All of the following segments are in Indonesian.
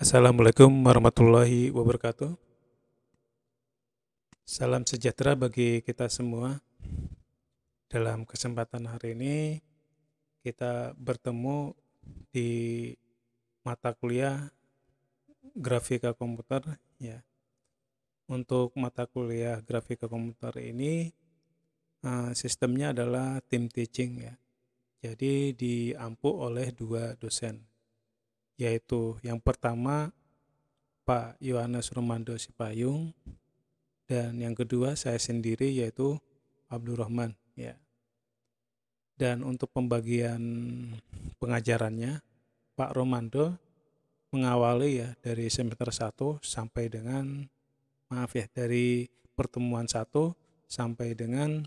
Assalamualaikum warahmatullahi wabarakatuh. Salam sejahtera bagi kita semua. Dalam kesempatan hari ini kita bertemu di mata kuliah grafika komputer ya. Untuk mata kuliah grafika komputer ini sistemnya adalah tim teaching ya. Jadi diampu oleh dua dosen, yaitu yang pertama Pak Yohanes Romando Sipayung dan yang kedua saya sendiri yaitu Abdul Rahman ya. Dan untuk pembagian pengajarannya, Pak Romando mengawali ya dari semester 1 sampai dengan dari pertemuan 1 sampai dengan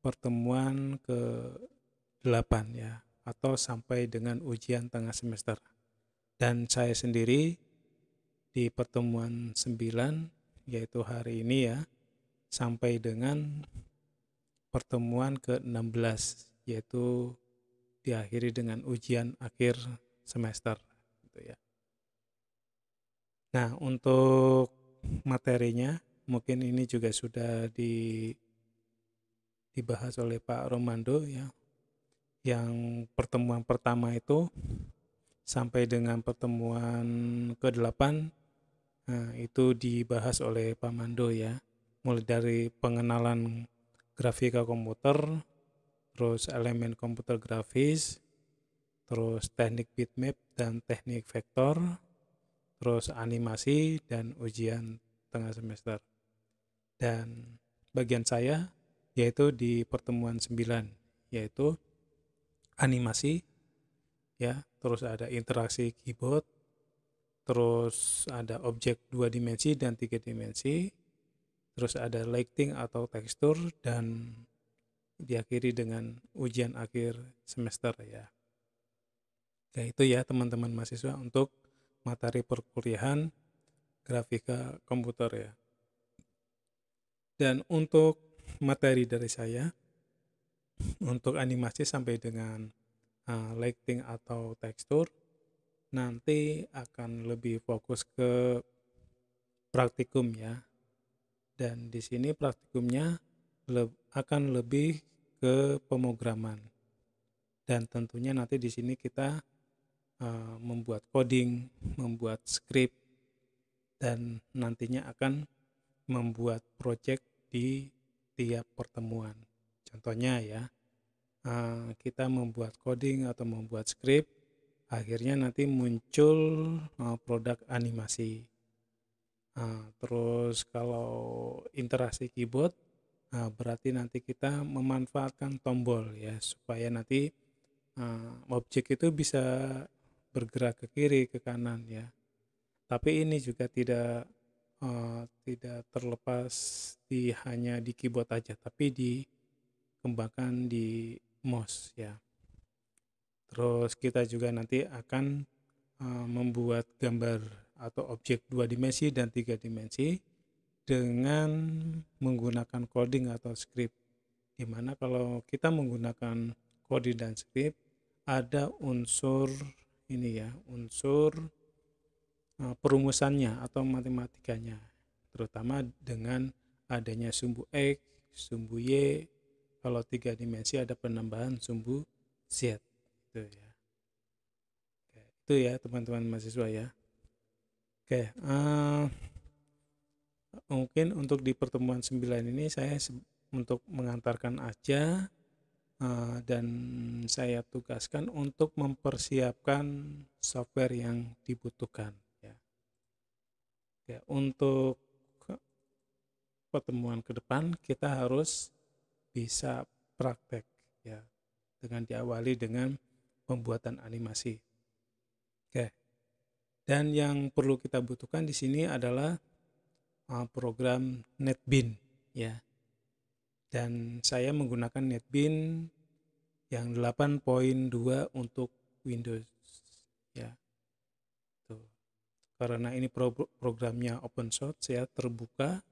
pertemuan ke-8 ya, atau sampai dengan ujian tengah semester. Dan saya sendiri di pertemuan 9 yaitu hari ini ya, sampai dengan pertemuan ke-16 yaitu diakhiri dengan ujian akhir semester gitu ya. Nah, untuk materinya mungkin ini juga sudah dibahas oleh Pak Romando ya. Yang pertemuan pertama itu sampai dengan pertemuan ke-8 itu dibahas oleh Pak Mando ya. Mulai dari pengenalan grafika komputer, terus elemen komputer grafis, terus teknik bitmap dan teknik vektor, terus animasi dan ujian tengah semester. Dan bagian saya yaitu di pertemuan 9 yaitu animasi ya, terus ada interaksi keyboard, terus ada objek 2 dimensi dan 3 dimensi, terus ada lighting atau tekstur dan diakhiri dengan ujian akhir semester ya. Ya itu ya teman-teman mahasiswa untuk materi perkuliahan grafika komputer ya. Dan untuk materi dari saya untuk animasi sampai dengan lighting atau tekstur nanti akan lebih fokus ke praktikum ya. Dan di sini praktikumnya akan lebih ke pemrograman. Dan tentunya nanti di sini kita membuat coding, membuat script, dan nantinya akan membuat project di tiap pertemuan. Contohnya ya, kita membuat coding atau membuat script, akhirnya nanti muncul produk animasi. Terus kalau interaksi keyboard, berarti nanti kita memanfaatkan tombol ya, supaya nanti objek itu bisa bergerak ke kiri, ke kanan ya. Tapi ini juga tidak terlepas hanya di keyboard aja, tapi dikembangkan di mouse ya. Terus kita juga nanti akan membuat gambar atau objek 2 dimensi dan 3 dimensi dengan menggunakan coding atau script. Dimana kalau kita menggunakan coding dan script ada unsur ini ya, unsur perumusannya atau matematikanya, terutama dengan adanya sumbu X, sumbu Y, kalau 3 dimensi ada penambahan sumbu Z itu ya. Oke, itu ya teman-teman mahasiswa ya. Oke, mungkin untuk di pertemuan 9 ini saya untuk mengantarkan aja dan saya tugaskan untuk mempersiapkan software yang dibutuhkan ya. Oke, untuk pertemuan ke depan kita harus bisa praktek ya, dengan diawali dengan pembuatan animasi. Oke. Dan yang perlu kita butuhkan di sini adalah program NetBeans ya. Dan saya menggunakan NetBeans yang 8.2 untuk Windows ya. Tuh. Karena ini programnya open source ya, terbuka.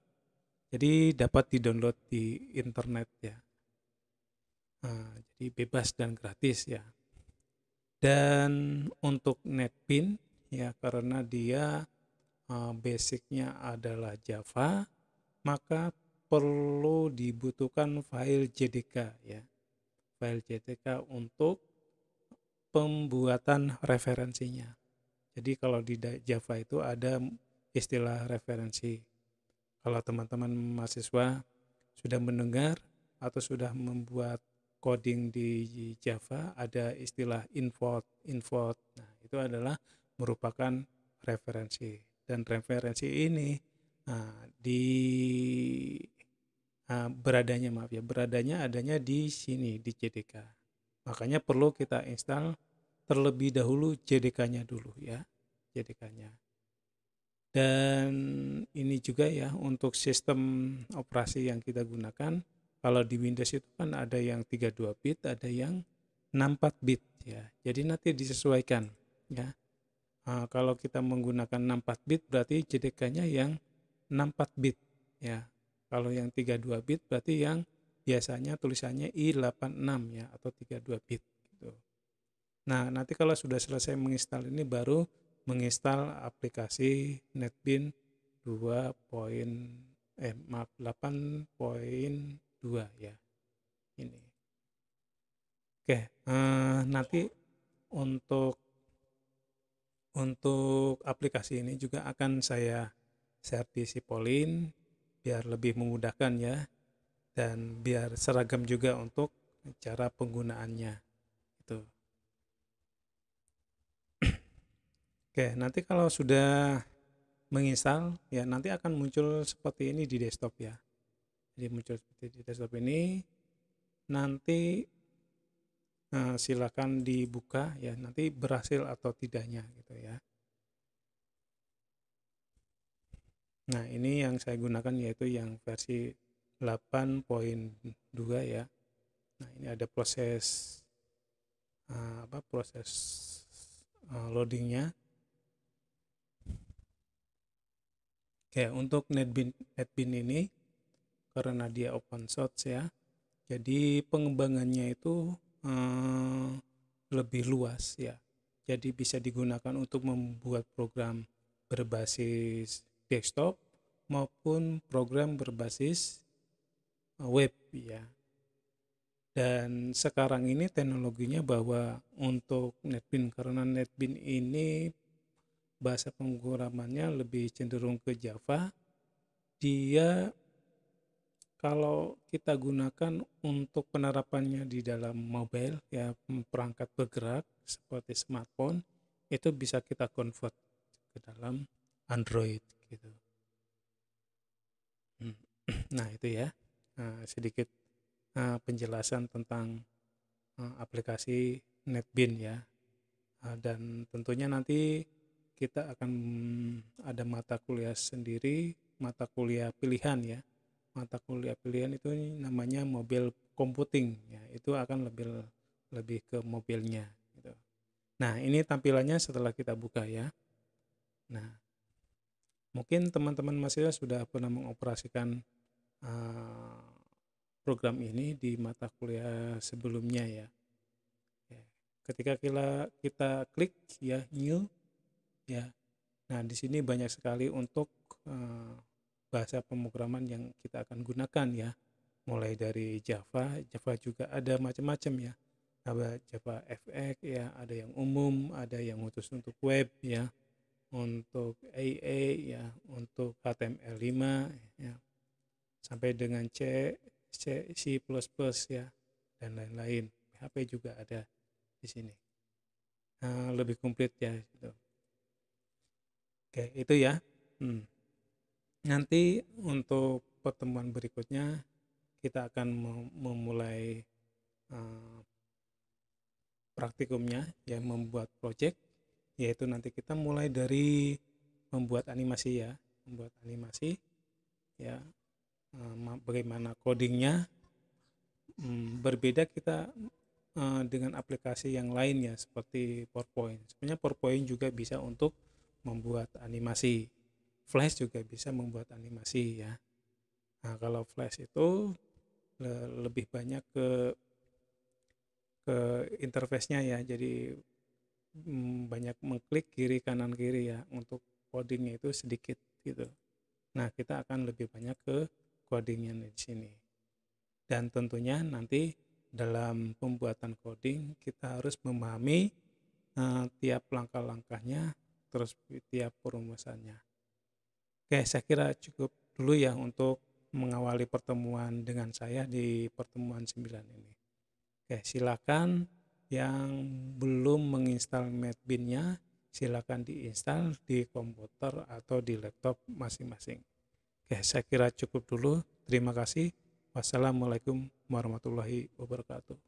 Jadi dapat di-download di internet ya. Jadi bebas dan gratis ya. Dan untuk NetBeans ya, karena dia basicnya adalah Java, maka perlu dibutuhkan file JDK ya, file JDK untuk pembuatan referensinya. Jadi kalau di Java itu ada istilah referensi. Kalau teman-teman mahasiswa sudah mendengar atau sudah membuat coding di Java, ada istilah invert. Nah, itu adalah merupakan referensi. Dan referensi ini beradanya adanya di sini di JDK. Makanya perlu kita install terlebih dahulu JDK-nya dulu ya, JDK-nya. Dan ini juga ya untuk sistem operasi yang kita gunakan. Kalau di Windows itu kan ada yang 32 bit, ada yang 64 bit ya. Jadi nanti disesuaikan ya. Kalau kita menggunakan 64 bit berarti JDK-nya yang 64 bit ya. Kalau yang 32 bit berarti yang biasanya tulisannya i86 ya, atau 32 bit gitu. Nah, nanti kalau sudah selesai menginstal ini baru menginstal aplikasi NetBeans 8.2 ya. Ini. Oke, nanti untuk aplikasi ini juga akan saya share di Sipolin biar lebih memudahkan ya, dan biar seragam juga untuk cara penggunaannya itu. Oke, nanti kalau sudah menginstal ya nanti akan muncul seperti ini di desktop ya. Jadi muncul seperti di desktop ini. Nanti silakan dibuka ya, nanti berhasil atau tidaknya gitu ya. Nah, ini yang saya gunakan yaitu yang versi 8.2 ya. Nah, ini ada proses loadingnya. Oke, untuk NetBeans ini karena dia open source ya, jadi pengembangannya itu lebih luas ya. Jadi bisa digunakan untuk membuat program berbasis desktop maupun program berbasis web ya. Dan sekarang ini teknologinya bahwa untuk NetBeans, karena NetBeans ini bahasa pemrogramannya lebih cenderung ke Java, dia kalau kita gunakan untuk penerapannya di dalam mobile ya, perangkat bergerak seperti smartphone, itu bisa kita convert ke dalam Android gitu. Nah, itu ya sedikit penjelasan tentang aplikasi NetBeans ya. Dan tentunya nanti kita akan ada mata kuliah sendiri, mata kuliah pilihan ya. Mata kuliah pilihan itu namanya mobile computing ya, itu akan lebih ke mobilnya gitu. Nah, ini tampilannya setelah kita buka ya. Nah, mungkin teman-teman mahasiswa sudah pernah mengoperasikan program ini di mata kuliah sebelumnya ya. Ketika kita klik ya new ya. Nah, di sini banyak sekali untuk bahasa pemrograman yang kita akan gunakan ya. Mulai dari Java juga ada macam-macam ya. Ada Java FX ya, ada yang umum, ada yang khusus untuk web ya, untuk AA ya, untuk HTML5 ya, sampai dengan C++ ya, dan lain-lain. PHP juga ada di sini. Lebih komplit ya gitu. Oke, itu ya. Nanti untuk pertemuan berikutnya kita akan memulai praktikumnya ya, membuat project, yaitu nanti kita mulai dari membuat animasi ya, ya, bagaimana codingnya. Berbeda kita dengan aplikasi yang lain ya, seperti PowerPoint. Sebenarnya PowerPoint juga bisa untuk membuat animasi. Flash juga bisa membuat animasi ya. Nah, kalau Flash itu lebih banyak ke interface-nya ya. Jadi banyak mengklik kiri kanan kiri ya, untuk codingnya itu sedikit gitu. Nah, kita akan lebih banyak ke codingnya di sini. Dan tentunya nanti dalam pembuatan coding kita harus memahami tiap langkah-langkahnya, terus tiap perumusannya. Oke, saya kira cukup dulu ya untuk mengawali pertemuan dengan saya di pertemuan 9 ini. Oke, silakan yang belum menginstal MadBean-nya, silakan diinstal di komputer atau di laptop masing-masing. Oke, saya kira cukup dulu. Terima kasih. Wassalamualaikum warahmatullahi wabarakatuh.